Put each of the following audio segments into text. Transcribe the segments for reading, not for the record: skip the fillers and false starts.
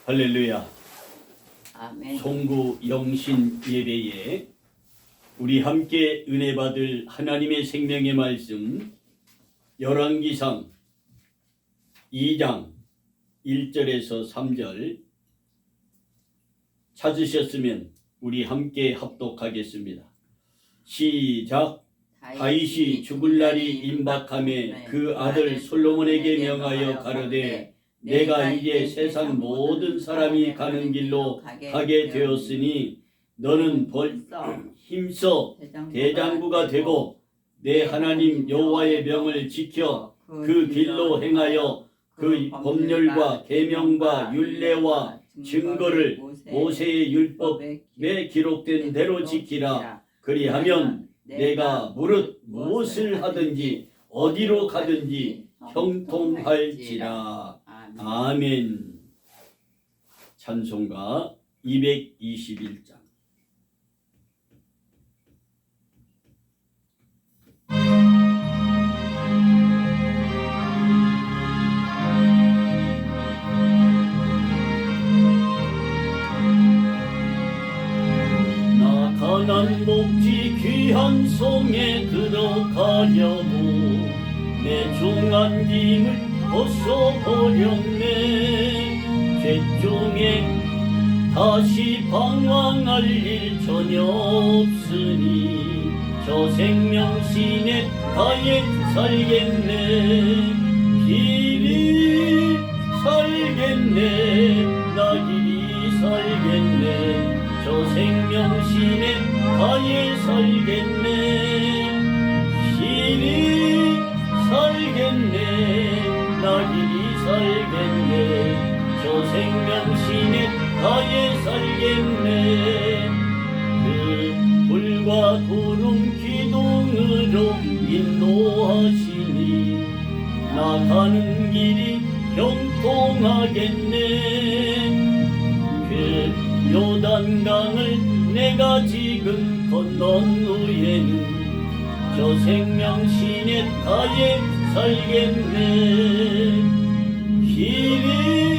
할렐루야. 아멘. 송구 영신 예배에 우리 함께 은혜 받을 하나님의 생명의 말씀 열왕기상 2장 1절에서 3절 찾으셨으면 우리 함께 합독하겠습니다. 시작. 다윗이 죽을 날이 임박함에 그 아들 솔로몬에게 명하여 가로되 내가 이제 세상 모든 사람이 가는 길로 가게 되었으니 너는 벌써 힘써 대장부가 되고 내 하나님 여호와의 명을 지켜 그 길로 행하여 그 법률과 계명과 율례와 증거를 모세의 율법에 기록된 대로 지키라. 그리하면 내가 무릇 무엇을 하든지 어디로 가든지 형통할지라. 아멘. 찬송가 221장. 나 가난 목지 귀한 성에 들어가려고 내 중한 짐을 벗어버렸네. 죄종에 다시 방황할 일 전혀 없으니 저 생명신에 가에 살겠네. 길이 살겠네. 나 길이 살겠네. 저 생명신에 가에 살겠네. 길이 살겠네. 나 길이 살겠네. 저 생명신에 가에 살겠네. 그 불과 구름 기둥으로 인도하시니 나 가는 길이 형통하겠네. 그 요단강을 내가 지금 건넌 후에는 저 생명신의 가에 살겠네. 길이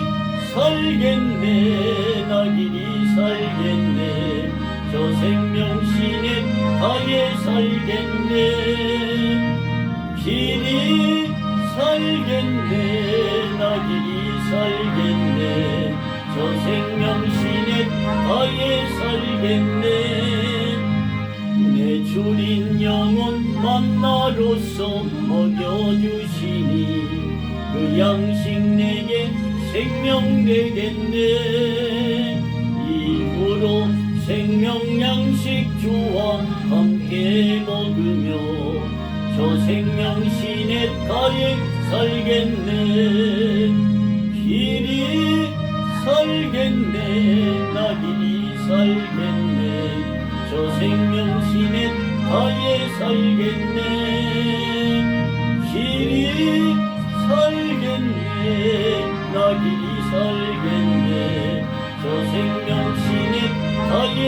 살겠네. 나 길이 살겠네. 저 생명신의 가에 살겠네. 길이 살겠네. 나 길이 살겠네. 저 생명신의 가에 살겠네. 내 주린 영혼 만나로서 먹여주시니 그 양식 내게 생명 되겠네. 이후로 생명 양식 주와 함께 먹으며 저 생명신의 가에 살겠네. 길이 살겠네. 나 길이 살겠네. 저 생명신의 가에 살겠네. 길이 살겠네. 나 길이 살겠네. 저 생명신의 가에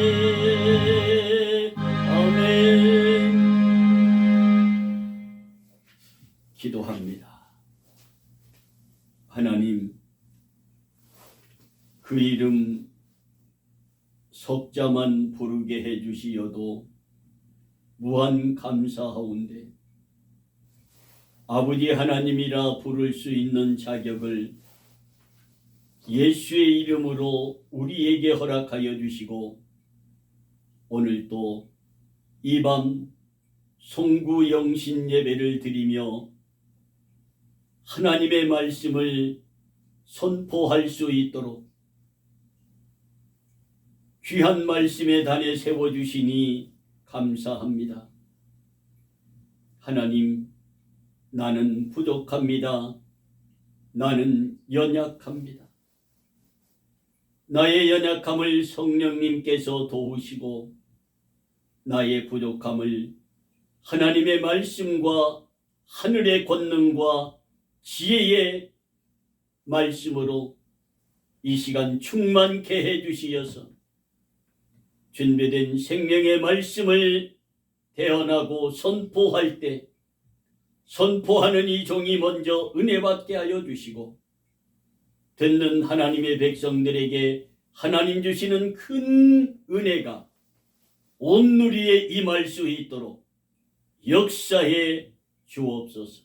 살겠네. 아멘. 기도합니다. 하나님, 그 이름 석자만 부르게 해주시어도 무한 감사하온데 아버지 하나님이라 부를 수 있는 자격을 예수의 이름으로 우리에게 허락하여 주시고 오늘 또 이 밤 송구 영신 예배를 드리며 하나님의 말씀을 선포할 수 있도록 귀한 말씀의 단에 세워주시니 감사합니다. 하나님, 나는 부족합니다. 나는 연약합니다. 나의 연약함을 성령님께서 도우시고 나의 부족함을 하나님의 말씀과 하늘의 권능과 지혜의 말씀으로 이 시간 충만케 해주시어서 준비된 생명의 말씀을 대언하고 선포할 때 선포하는 이 종이 먼저 은혜 받게 하여 주시고 듣는 하나님의 백성들에게 하나님 주시는 큰 은혜가 온 누리에 임할 수 있도록 역사해 주옵소서.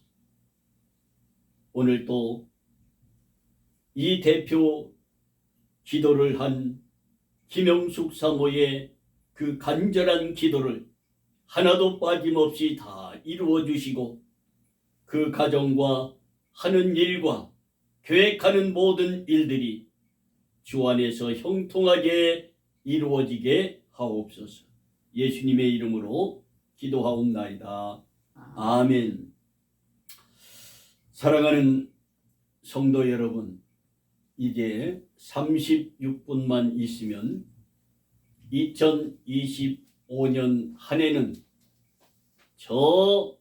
오늘 또 이 대표 기도를 한 김영숙 사모의 그 간절한 기도를 하나도 빠짐없이 다 이루어 주시고 그 가정과 하는 일과 계획하는 모든 일들이 주 안에서 형통하게 이루어지게 하옵소서. 예수님의 이름으로 기도하옵나이다. 아멘. 사랑하는 성도 여러분, 이제 36분만 있으면 2025년 한 해는 저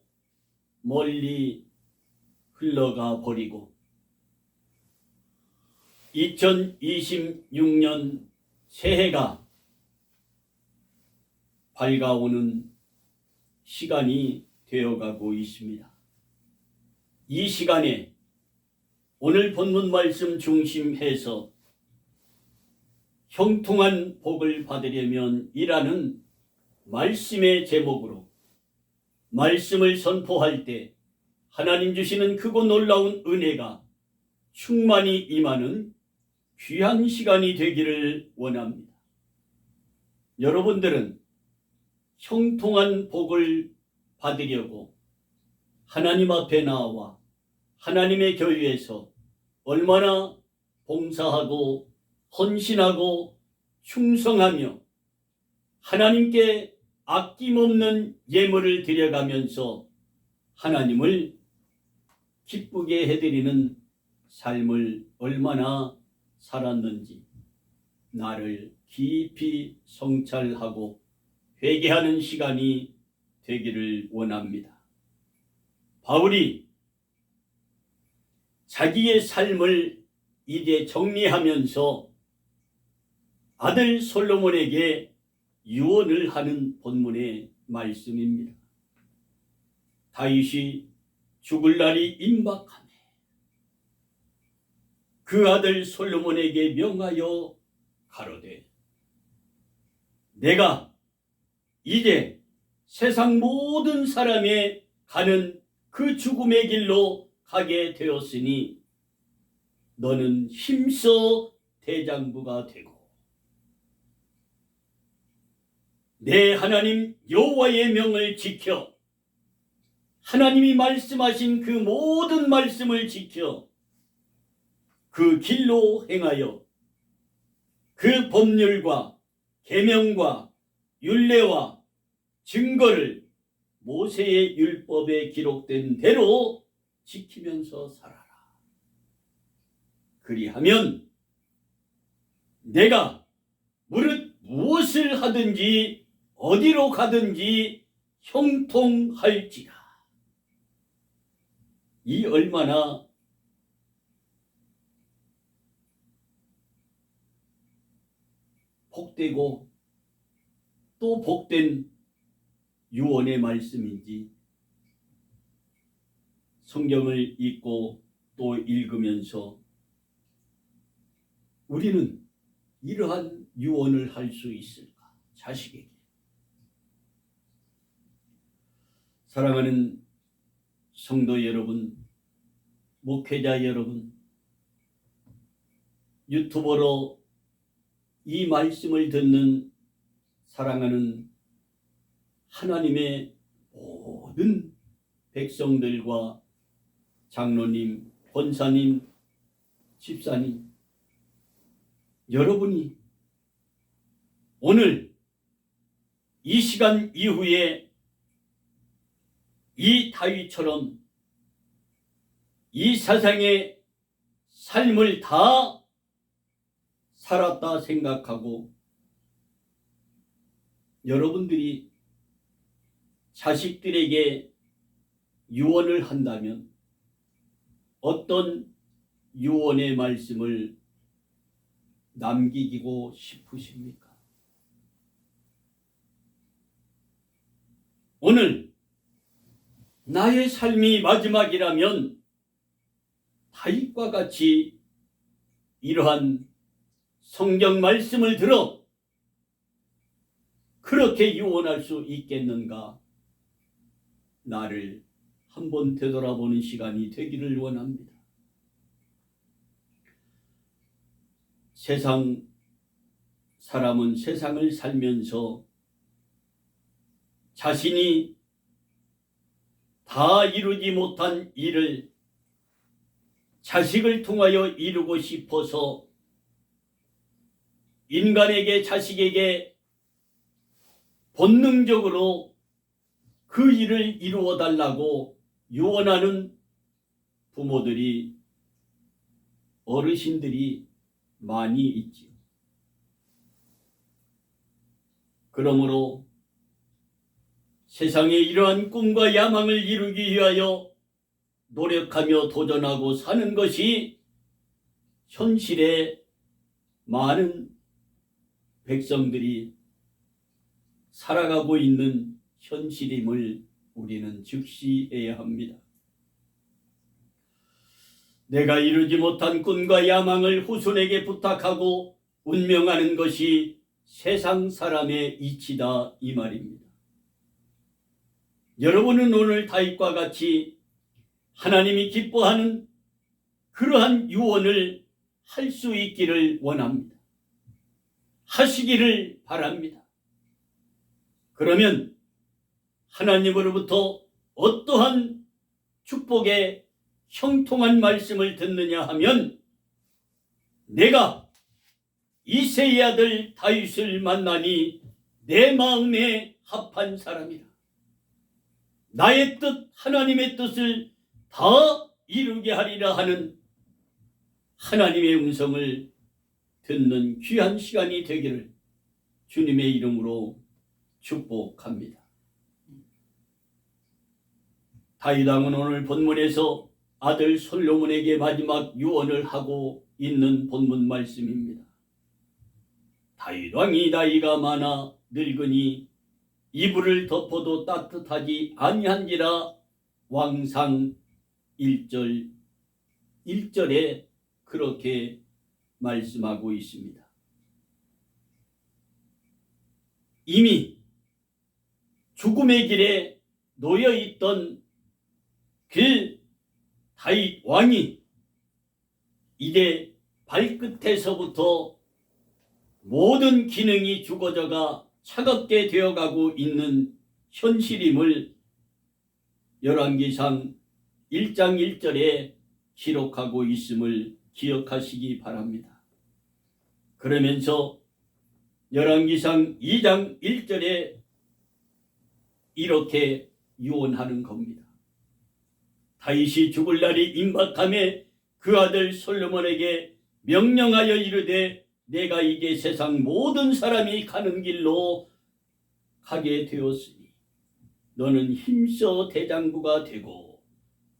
멀리 흘러가 버리고 2026년 새해가 밝아오는 시간이 되어가고 있습니다. 이 시간에 오늘 본문 말씀 중심해서 형통한 복을 받으려면 이라는 말씀의 제목으로 말씀을 선포할 때 하나님 주시는 크고 놀라운 은혜가 충만히 임하는 귀한 시간이 되기를 원합니다. 여러분들은 형통한 복을 받으려고 하나님 앞에 나와 하나님의 교회에서 얼마나 봉사하고 헌신하고 충성하며 하나님께 아낌없는 예물을 드려가면서 하나님을 기쁘게 해드리는 삶을 얼마나 살았는지 나를 깊이 성찰하고 회개하는 시간이 되기를 원합니다. 바울이 자기의 삶을 이제 정리하면서 아들 솔로몬에게 유언을 하는 본문의 말씀입니다. 다윗이 죽을 날이 임박하매 그 아들 솔로몬에게 명하여 가로되 내가 이제 세상 모든 사람의 가는 그 죽음의 길로 가게 되었으니 너는 힘써 대장부가 되고 내 하나님 여호와의 명을 지켜 하나님이 말씀하신 그 모든 말씀을 지켜 그 길로 행하여 그 법률과 계명과 율례와 증거를 모세의 율법에 기록된 대로 지키면서 살아라. 그리하면 내가 무릇 무엇을 하든지 어디로 가든지 형통할지라. 이 얼마나 복되고 또 복된 유언의 말씀인지 성경을 읽고 또 읽으면서 우리는 이러한 유언을 할 수 있을까? 자식에게. 사랑하는 성도 여러분, 목회자 여러분, 유튜버로 이 말씀을 듣는 사랑하는 하나님의 모든 백성들과 장로님, 권사님, 집사님, 여러분이 오늘 이 시간 이후에 이 다윗처럼 이 세상의 삶을 다 살았다 생각하고 여러분들이 자식들에게 유언을 한다면 어떤 유언의 말씀을 남기고 싶으십니까? 오늘 나의 삶이 마지막이라면 다윗과 같이 이러한 성경 말씀을 들어 그렇게 유언할 수 있겠는가? 나를 한번 되돌아보는 시간이 되기를 원합니다. 사람은 세상을 살면서 자신이 다 이루지 못한 일을 자식을 통하여 이루고 싶어서 인간에게, 자식에게 본능적으로 그 일을 이루어 달라고 유언하는 부모들이, 어르신들이 많이 있지요. 그러므로 세상에 이러한 꿈과 야망을 이루기 위하여 노력하며 도전하고 사는 것이 현실에 많은 백성들이 살아가고 있는 현실임을 우리는 즉시해야 합니다. 내가 이루지 못한 꿈과 야망을 후손에게 부탁하고 운명하는 것이 세상 사람의 이치다, 이 말입니다. 여러분은 오늘 다윗과 같이 하나님이 기뻐하는 그러한 유언을 할 수 있기를 원합니다. 하시기를 바랍니다. 그러면 하나님으로부터 어떠한 축복의 형통한 말씀을 듣느냐 하면, 내가 이새의 아들 다윗을 만나니 내 마음에 합한 사람이라. 나의 뜻, 하나님의 뜻을 다 이루게 하리라 하는 하나님의 음성을 듣는 귀한 시간이 되기를 주님의 이름으로 축복합니다. 다윗 왕은 오늘 본문에서 아들 솔로몬에게 마지막 유언을 하고 있는 본문 말씀입니다. 다윗 왕이 나이가 많아 늙으니 이불을 덮어도 따뜻하지 아니한지라. 왕상 1절에 그렇게 말씀하고 있습니다. 이미 죽음의 길에 놓여 있던 그 다윗 왕이 이제 발끝에서부터 모든 기능이 죽어져가 차갑게 되어가고 있는 현실임을 열왕기상 1장 1절에 기록하고 있음을 기억하시기 바랍니다. 그러면서 열왕기상 2장 1절에 이렇게 유언하는 겁니다. 다윗이 죽을 날이 임박함에 그 아들 솔로몬에게 명령하여 이르되, 내가 이제 세상 모든 사람이 가는 길로 가게 되었으니 너는 힘써 대장부가 되고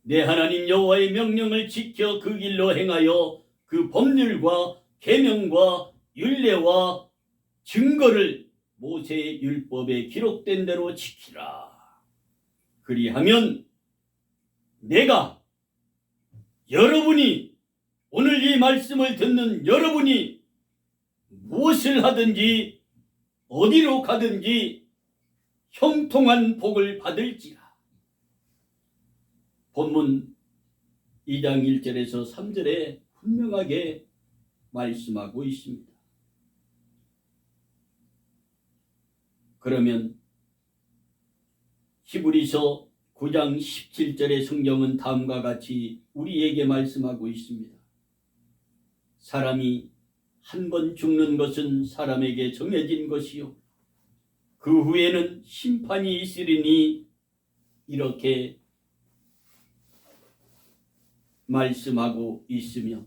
내 하나님 여호와의 명령을 지켜 그 길로 행하여 그 법률과 계명과 율례와 증거를 모세의 율법에 기록된 대로 지키라. 그리하면 내가, 여러분이, 오늘 이 말씀을 듣는 여러분이 무엇을 하든지 어디로 가든지 형통한 복을 받을지라. 본문 2장 1절에서 3절에 분명하게 말씀하고 있습니다. 그러면 히브리서 9장 17절의 성경은 다음과 같이 우리에게 말씀하고 있습니다. 사람이 한 번 죽는 것은 사람에게 정해진 것이요 그 후에는 심판이 있으리니, 이렇게 말씀하고 있으며,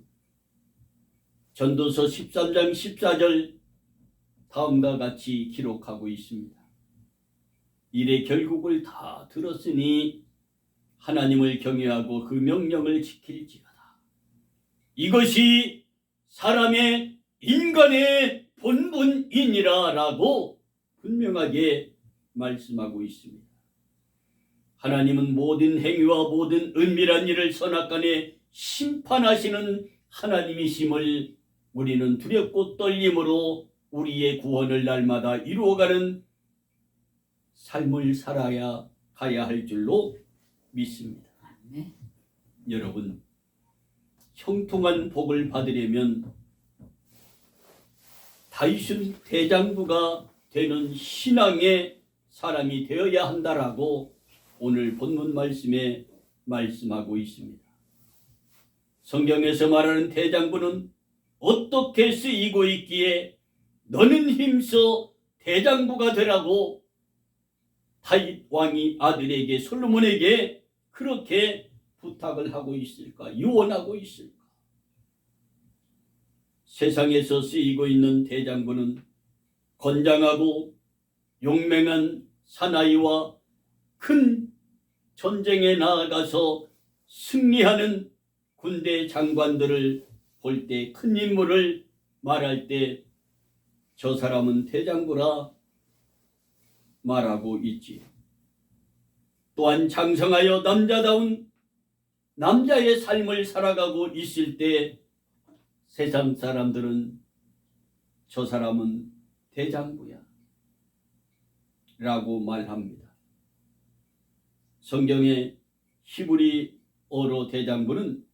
전도서 13장 14절 다음과 같이 기록하고 있습니다. 일의 결국을 다 들었으니 하나님을 경외하고 그 명령을 지킬지어다. 이것이 사람의, 인간의 본분이니라 라고 분명하게 말씀하고 있습니다. 하나님은 모든 행위와 모든 은밀한 일을 선악간에 심판하시는 하나님이심을 우리는 두렵고 떨림으로 우리의 구원을 날마다 이루어가는 삶을 살아야 가야 할 줄로 믿습니다. 아멘. 여러분, 형통한 복을 받으려면 다윗은 대장부가 되는 신앙의 사람이 되어야 한다라고 오늘 본문 말씀에 말씀하고 있습니다. 성경에서 말하는 대장부는 어떻게 쓰이고 있기에 너는 힘써 대장부가 되라고 다윗 왕이 아들에게 솔로몬에게 그렇게 부탁을 하고 있을까? 유언하고 있을까? 세상에서 쓰이고 있는 대장부는 건장하고 용맹한 사나이와 큰 전쟁에 나아가서 승리하는 군대 장관들을 볼 때, 큰 인물을 말할 때 저 사람은 대장부라 말하고 있지. 또한 장성하여 남자다운 남자의 삶을 살아가고 있을 때 세상 사람들은 저 사람은 대장부야 라고 말합니다. 성경의 히브리어로 대장부는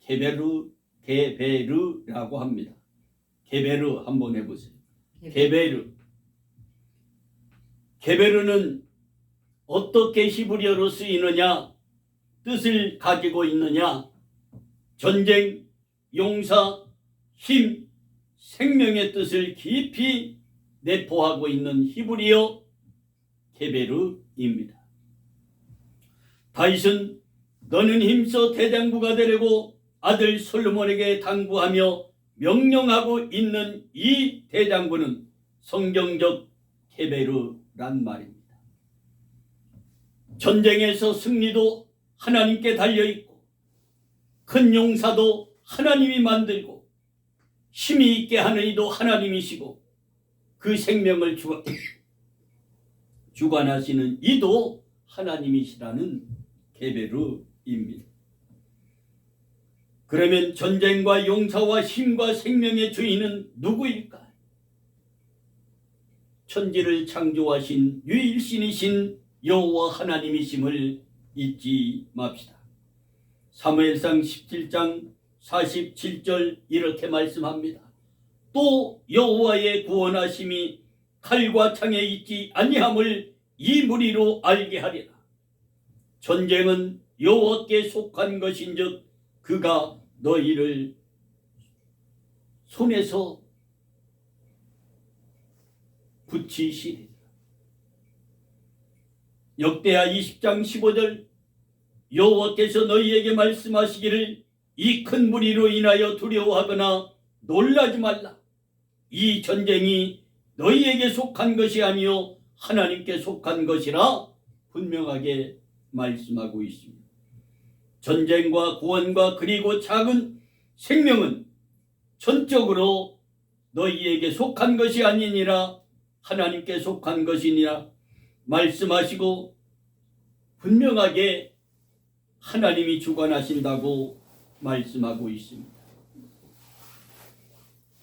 게베르라고 합니다. 게베르 한번 해보세요. 게베르는 어떻게 히브리어로 쓰이느냐, 뜻을 가지고 있느냐, 전쟁, 용사, 힘, 생명의 뜻을 깊이 내포하고 있는 히브리어 게베르입니다. 다윗은 너는 힘써 대장부가 되려고 아들 솔로몬에게 당부하며 명령하고 있는 이 대장부는 성경적 게베르란 말입니다. 전쟁에서 승리도 하나님께 달려있고 큰 용사도 하나님이 만들고 힘이 있게 하는 이도 하나님이시고 그 생명을 주관하시는 이도 하나님이시라는 게베르입니다. 그러면 전쟁과 용사와 힘과 생명의 주인은 누구일까? 천지를 창조하신 유일신이신 여호와 하나님이심을 잊지 맙시다. 사무엘상 17장 47절 이렇게 말씀합니다. 또 여호와의 구원하심이 칼과 창에 있지 아니함을 이 무리로 알게 하리라. 전쟁은 여호와께 속한 것인즉 그가 너희를 손에서 붙이시리라. 역대하 20장 15절 여호와께서 너희에게 말씀하시기를 이 큰 무리로 인하여 두려워하거나 놀라지 말라. 이 전쟁이 너희에게 속한 것이 아니요 하나님께 속한 것이라 분명하게 말씀하고 있습니다. 전쟁과 구원과 그리고 작은 생명은 전적으로 너희에게 속한 것이 아니니라 하나님께 속한 것이니라 말씀하시고 분명하게 하나님이 주관하신다고 말씀하고 있습니다.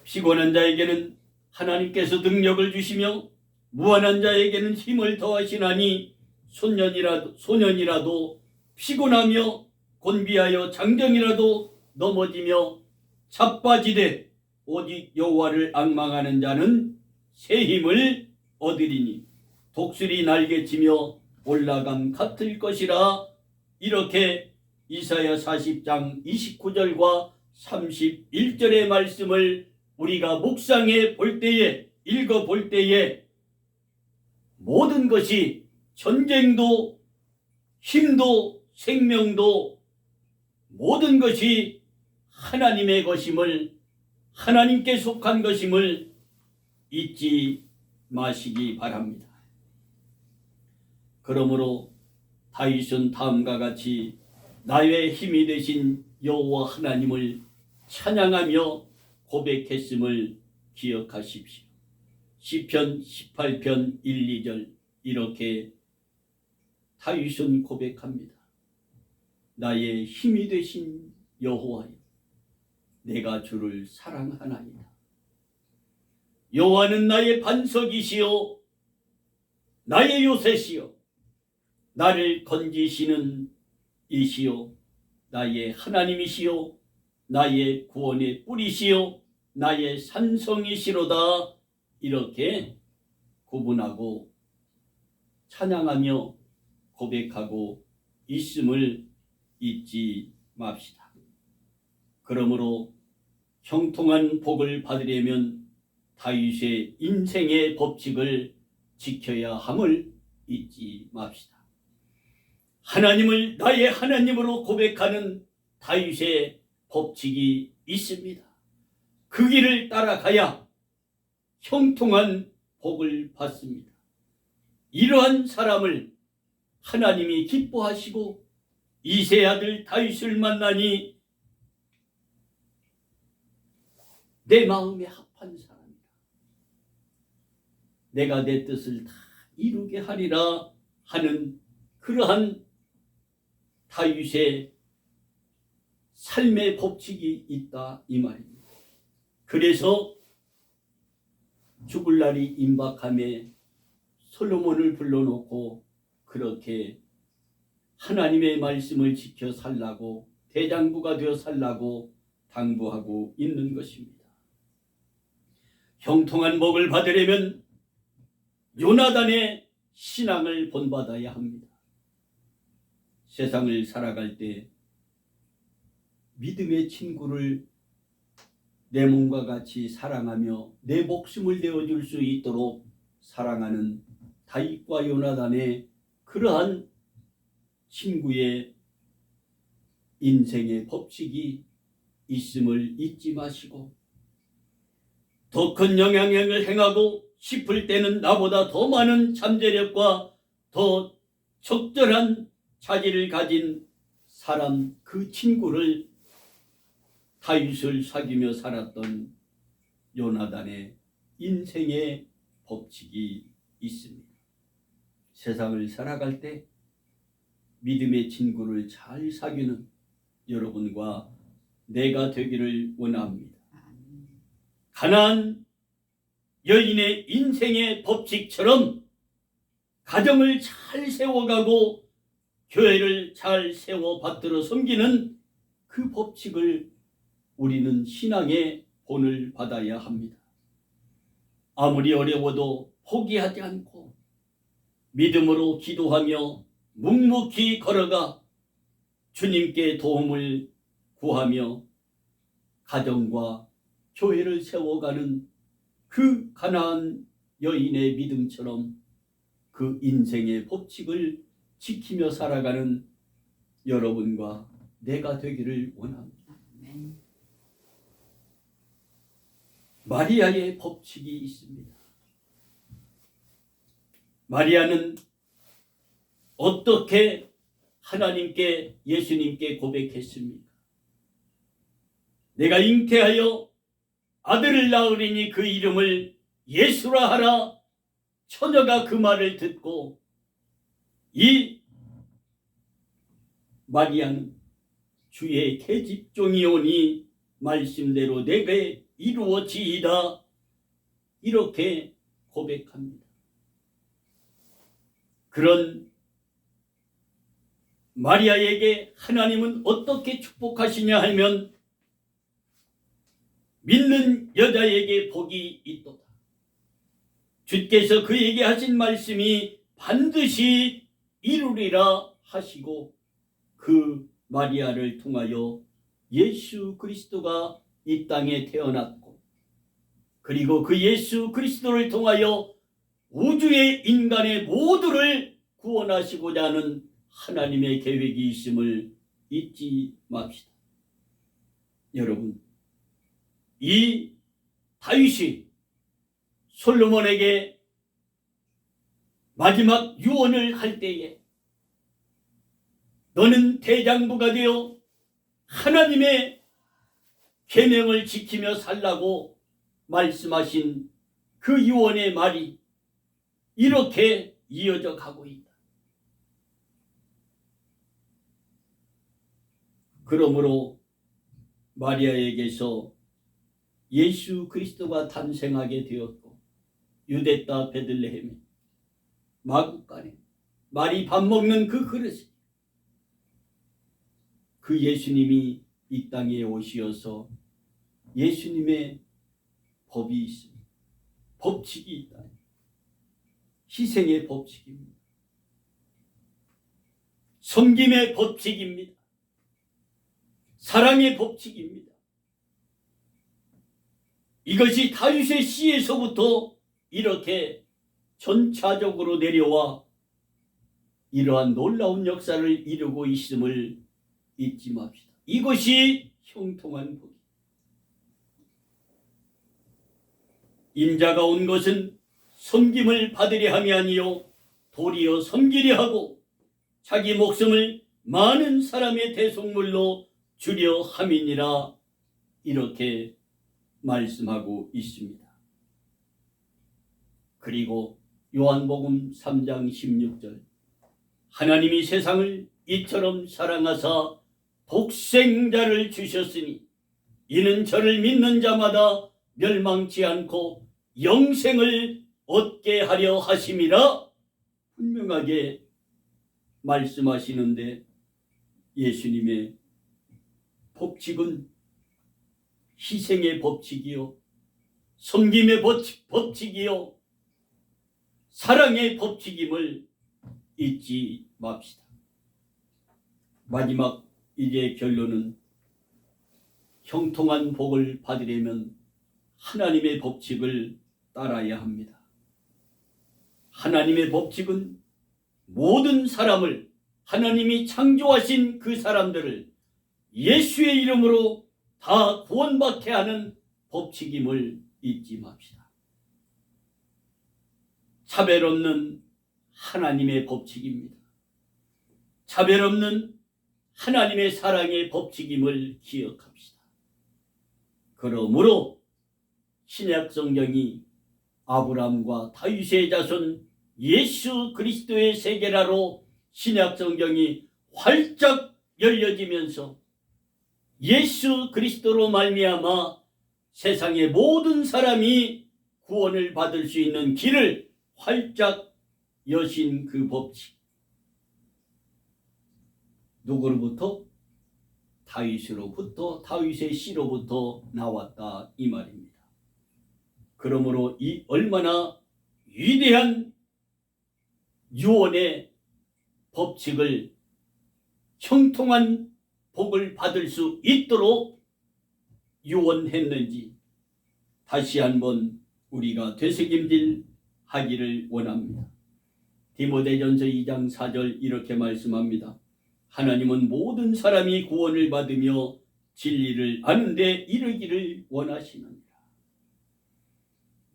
피곤한 자에게는 하나님께서 능력을 주시며 무한한 자에게는 힘을 더하시나니 소년이라도 피곤하며 곤비하여 장정이라도 넘어지며 자빠지되 오직 여호와를 앙망하는 자는 새 힘을 얻으리니 독수리 날개치며 올라감 같을 것이라. 이렇게 이사야 40장 29절과 31절의 말씀을 우리가 묵상해 볼 때에, 읽어 볼 때에 모든 것이 전쟁도 힘도 생명도 모든 것이 하나님의 것임을, 하나님께 속한 것임을 잊지 마시기 바랍니다. 그러므로 다윗은 다음과 같이 나의 힘이 되신 여호와 하나님을 찬양하며 고백했음을 기억하십시오. 시편 18편 1, 2절 이렇게 다윗은 고백합니다. 나의 힘이 되신 여호와여, 내가 주를 사랑하나이다. 여호와는 나의 반석이시요 나의 요새시요 나를 건지시는 이시요 나의 하나님이시요 나의 구원의 뿌리시요 나의 산성이시로다. 이렇게 구분하고 찬양하며 고백하고 있음을 잊지 맙시다. 그러므로 형통한 복을 받으려면 다윗의 인생의 법칙을 지켜야 함을 잊지 맙시다. 하나님을 나의 하나님으로 고백하는 다윗의 법칙이 있습니다. 그 길을 따라가야 형통한 복을 받습니다. 이러한 사람을 하나님이 기뻐하시고 이새의 아들 다윗을 만나니 내 마음에 합한 사람이라. 내가 내 뜻을 다 이루게 하리라 하는 그러한 다윗의 삶의 법칙이 있다 이 말입니다. 그래서 죽을 날이 임박함에 솔로몬을 불러놓고 그렇게 하나님의 말씀을 지켜 살라고 대장부가 되어 살라고 당부하고 있는 것입니다. 형통한 복을 받으려면 요나단의 신앙을 본받아야 합니다. 세상을 살아갈 때 믿음의 친구를 내 몸과 같이 사랑하며 내 목숨을 내어줄 수 있도록 사랑하는 다윗과 요나단의 그러한 친구의 인생의 법칙이 있음을 잊지 마시고 더 큰 영향력을 행하고 싶을 때는 나보다 더 많은 잠재력과 더 적절한 자질을 가진 사람 그 친구를 다윗을 사귀며 살았던 요나단의 인생의 법칙이 있습니다. 세상을 살아갈 때 믿음의 친구를 잘 사귀는 여러분과 내가 되기를 원합니다. 가나안 여인의 인생의 법칙처럼 가정을 잘 세워가고 교회를 잘 세워 받들어 섬기는 그 법칙을 우리는 신앙의 본을 받아야 합니다. 아무리 어려워도 포기하지 않고 믿음으로 기도하며 묵묵히 걸어가 주님께 도움을 구하며 가정과 교회를 세워가는 그 가나안 여인의 믿음처럼 그 인생의 법칙을 지키며 살아가는 여러분과 내가 되기를 원합니다. 마리아의 법칙이 있습니다. 마리아는 어떻게 하나님께 예수님께 고백했습니까? 내가 잉태하여 아들을 낳으리니 그 이름을 예수라 하라. 처녀가 그 말을 듣고 이 마리아는 주의 계집종이오니 말씀대로 내게 이루어지이다. 이렇게 고백합니다. 그런 마리아에게 하나님은 어떻게 축복하시냐 하면 믿는 여자에게 복이 있도다. 주께서 그에게 하신 말씀이 반드시 이루리라 하시고 그 마리아를 통하여 예수 그리스도가 이 땅에 태어났고 그리고 그 예수 그리스도를 통하여 우주의 인간의 모두를 구원하시고자 하는 하나님의 계획이 있음을 잊지 맙시다. 여러분, 이 다윗이 솔로몬에게 마지막 유언을 할 때에 너는 대장부가 되어 하나님의 계명을 지키며 살라고 말씀하신 그 유언의 말이 이렇게 이어져 가고 있다. 그러므로 마리아에게서 예수 그리스도가 탄생하게 되었고 유대 땅 베들레헴에 마구간에 말이 밥 먹는 그 그릇이 그 예수님이 이 땅에 오시어서 예수님의 법이 있습니다. 법칙이 있다. 희생의 법칙입니다. 섬김의 법칙입니다. 사랑의 법칙입니다. 이것이 다윗의 시에서부터 이렇게 전차적으로 내려와 이러한 놀라운 역사를 이루고 있음을 잊지 맙시다. 이것이 형통한 복입니다. 인자가 온 것은 섬김을 받으려 함이 아니요 도리어 섬기려 하고 자기 목숨을 많은 사람의 대속물로 주려 함이니라 이렇게 말씀하고 있습니다. 그리고 요한복음 3장 16절 하나님이 세상을 이처럼 사랑하사 독생자를 주셨으니 이는 저를 믿는 자마다 멸망치 않고 영생을 얻게 하려 하심이라 분명하게 말씀하시는데 예수님의 법칙은 희생의 법칙이요 섬김의 법칙이요 사랑의 법칙임을 잊지 맙시다. 마지막 이제 결론은 형통한 복을 받으려면 하나님의 법칙을 따라야 합니다. 하나님의 법칙은 모든 사람을 하나님이 창조하신 그 사람들을 예수의 이름으로 다 구원받게 하는 법칙임을 잊지 맙시다. 차별 없는 하나님의 법칙입니다. 차별 없는 하나님의 사랑의 법칙임을 기억합시다. 그러므로 신약 성경이 아브라함과 다윗의 자손 예수 그리스도의 세계라로 신약 성경이 활짝 열려지면서 예수 그리스도로 말미암아 세상의 모든 사람이 구원을 받을 수 있는 길을 활짝 여신 그 법칙 누구로부터? 다윗으로부터 다윗의 씨로부터 나왔다 이 말입니다. 그러므로 이 얼마나 위대한 유언의 법칙을 형통한 복을 받을 수 있도록 유언했는지 다시 한번 우리가 되새김질 하기를 원합니다. 디모데전서 2장 4절 이렇게 말씀합니다. 하나님은 모든 사람이 구원을 받으며 진리를 아는 데 이르기를 원하시느니라.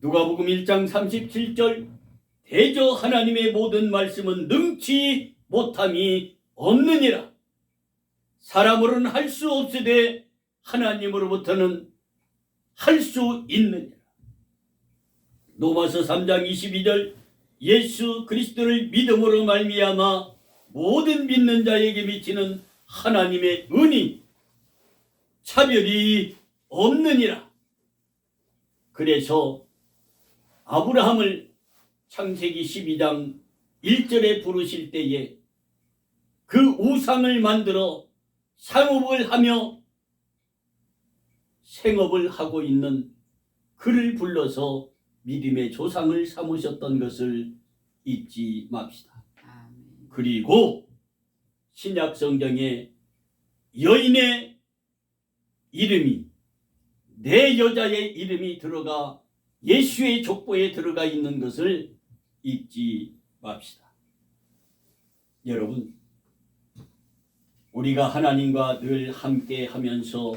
누가복음 1장 37절 대저 하나님의 모든 말씀은 능치 못함이 없느니라. 사람으로는 할 수 없으되 하나님으로부터는 할 수 있느니라. 로마서 3장 22절 예수 그리스도를 믿음으로 말미암아 모든 믿는 자에게 미치는 하나님의 은이 차별이 없느니라. 그래서 아브라함을 창세기 12장 1절에 부르실 때에 그 우상을 만들어 상업을 하며 생업을 하고 있는 그를 불러서 믿음의 조상을 삼으셨던 것을 잊지 맙시다. 그리고 신약 성경에 여인의 이름이 네 여자의 이름이 들어가 예수의 족보에 들어가 있는 것을 잊지 맙시다. 여러분, 우리가 하나님과 늘 함께 하면서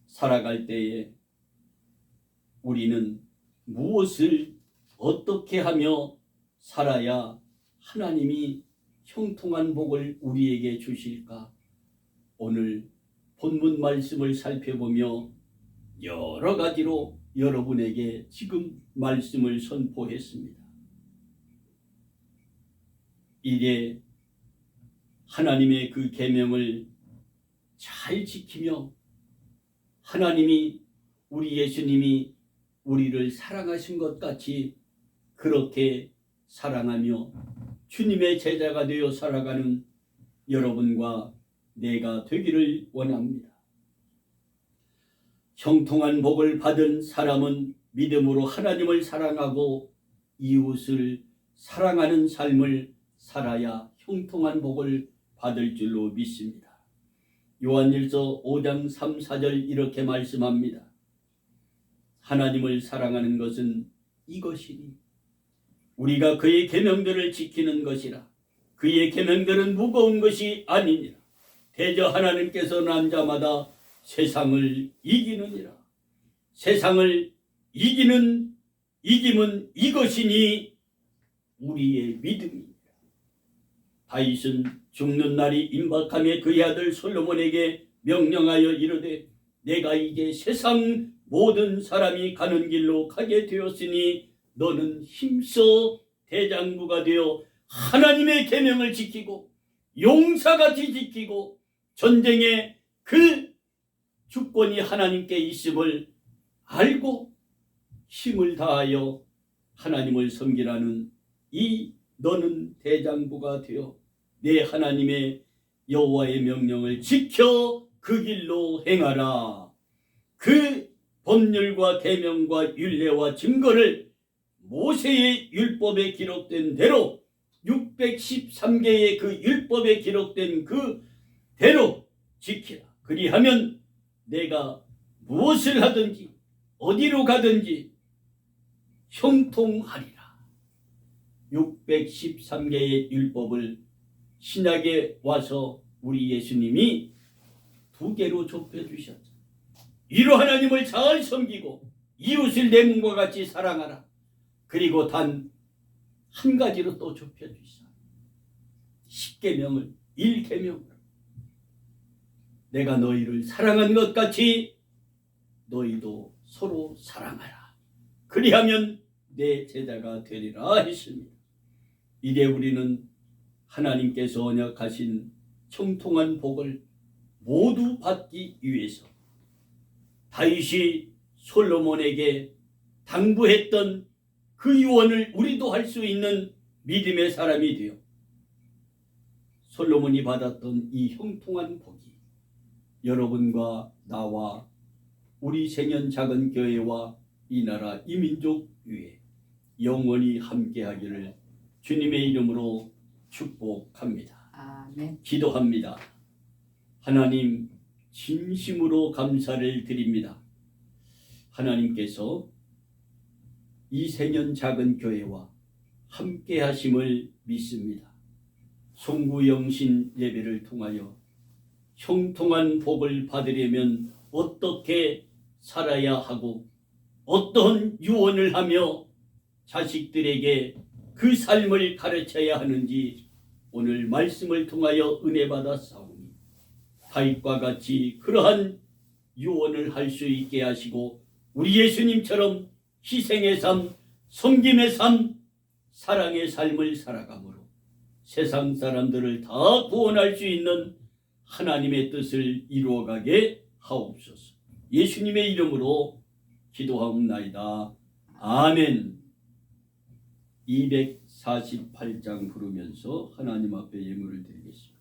살아갈 때에 우리는 무엇을 어떻게 하며 살아야 하나님이 형통한 복을 우리에게 주실까? 오늘 본문 말씀을 살펴보며 여러 가지로 여러분에게 지금 말씀을 선포했습니다. 이제 하나님의 그 계명을 잘 지키며 하나님이 우리 예수님이 우리를 사랑하신 것 같이 그렇게 사랑하며 주님의 제자가 되어 살아가는 여러분과 내가 되기를 원합니다. 형통한 복을 받은 사람은 믿음으로 하나님을 사랑하고 이웃을 사랑하는 삶을 살아야 형통한 복을 받을 줄로 믿습니다. 요한일서 5장 3, 4절 이렇게 말씀합니다. 하나님을 사랑하는 것은 이것이니 우리가 그의 계명들을 지키는 것이라. 그의 계명들은 무거운 것이 아니니라. 대저 하나님께서 남자마다 세상을 이기느니라. 세상을 이기는 이김은 이것이니 우리의 믿음이니라. 다윗은 죽는 날이 임박함에 그의 아들 솔로몬에게 명령하여 이르되 내가 이제 세상 모든 사람이 가는 길로 가게 되었으니 너는 힘써 대장부가 되어 하나님의 계명을 지키고 용사같이 지키고 전쟁에 그 주권이 하나님께 있음을 알고 힘을 다하여 하나님을 섬기라는 이 너는 대장부가 되어 내 하나님의 여호와의 명령을 지켜 그 길로 행하라. 그 법률과 계명과 율례와 증거를 모세의 율법에 기록된 대로 613개의 그 율법에 기록된 그 대로 지키라. 그리하면 내가 무엇을 하든지 어디로 가든지 형통하리라. 613개의 율법을 신약에 와서 우리 예수님이 2개로 좁혀주셨죠. 이로 하나님을 잘 섬기고 이웃을 내 몸과 같이 사랑하라. 그리고 단 한 가지로 또 좁혀주시오. 10계명을 1계명으로 내가 너희를 사랑한 것 같이 너희도 서로 사랑하라. 그리하면 내 제자가 되리라 했습니다. 이제 우리는 하나님께서 언약하신 형통한 복을 모두 받기 위해서 다윗이 솔로몬에게 당부했던 그 유언을 우리도 할 수 있는 믿음의 사람이 되어 솔로몬이 받았던 이 형통한 복이 여러분과 나와 우리 생연 작은 교회와 이 나라 이 민족 위에 영원히 함께하기를 주님의 이름으로 축복합니다. 아멘. 기도합니다. 하나님 진심으로 감사를 드립니다. 하나님께서 이 생연 작은 교회와 함께 하심을 믿습니다. 송구영신 예배를 통하여 형통한 복을 받으려면 어떻게 살아야 하고 어떤 유언을 하며 자식들에게 그 삶을 가르쳐야 하는지 오늘 말씀을 통하여 은혜 받아 싸우니 다윗과 같이 그러한 유언을 할 수 있게 하시고 우리 예수님처럼 희생의 삶, 섬김의 삶, 사랑의 삶을 살아가므로 세상 사람들을 다 구원할 수 있는 하나님의 뜻을 이루어가게 하옵소서. 예수님의 이름으로 기도하옵나이다. 아멘. 248장 부르면서 하나님 앞에 예물을 드리겠습니다.